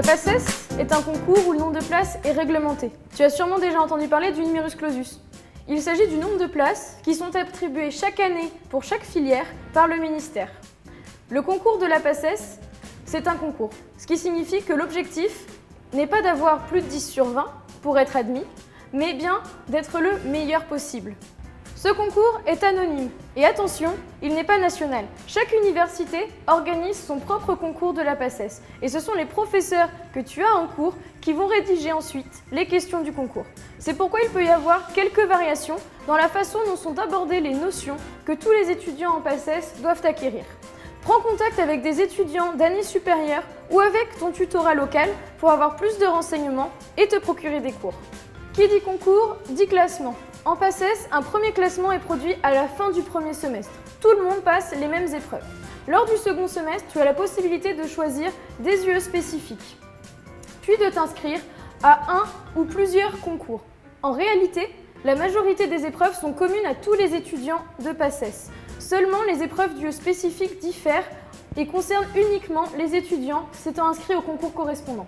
PACES est un concours où le nombre de places est réglementé. Tu as sûrement déjà entendu parler du numerus clausus. Il s'agit du nombre de places qui sont attribuées chaque année pour chaque filière par le ministère. Le concours de la PACES, c'est un concours, ce qui signifie que l'objectif n'est pas d'avoir plus de 10 sur 20 pour être admis, mais bien d'être le meilleur possible. Ce concours est anonyme et attention, il n'est pas national. Chaque université organise son propre concours de la PACES et ce sont les professeurs que tu as en cours qui vont rédiger ensuite les questions du concours. C'est pourquoi il peut y avoir quelques variations dans la façon dont sont abordées les notions que tous les étudiants en PACES doivent acquérir. Prends contact avec des étudiants d'année supérieure ou avec ton tutorat local pour avoir plus de renseignements et te procurer des cours. Qui dit concours, dit classement. En PACES, un premier classement est produit à la fin du premier semestre. Tout le monde passe les mêmes épreuves. Lors du second semestre, tu as la possibilité de choisir des UE spécifiques, puis de t'inscrire à un ou plusieurs concours. En réalité, la majorité des épreuves sont communes à tous les étudiants de PACES. Seulement, les épreuves d'UE spécifiques diffèrent et concernent uniquement les étudiants s'étant inscrits au concours correspondant.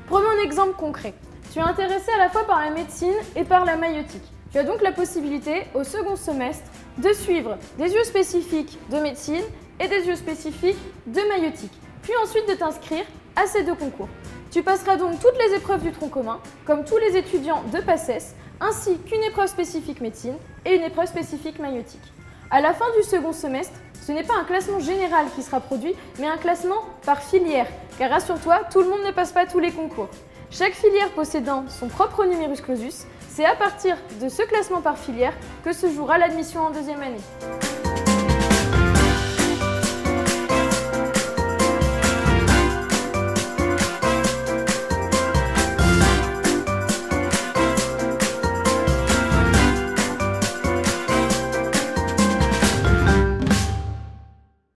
Prenons un exemple concret. Tu es intéressé à la fois par la médecine et par la maïeutique. Tu as donc la possibilité, au second semestre, de suivre des UE spécifiques de médecine et des UE spécifiques de maïeutique, puis ensuite de t'inscrire à ces deux concours. Tu passeras donc toutes les épreuves du tronc commun, comme tous les étudiants de PACES, ainsi qu'une épreuve spécifique médecine et une épreuve spécifique maïeutique. À la fin du second semestre, ce n'est pas un classement général qui sera produit, mais un classement par filière, car rassure-toi, tout le monde ne passe pas tous les concours. Chaque filière possédant son propre numerus clausus, c'est à partir de ce classement par filière que se jouera l'admission en deuxième année.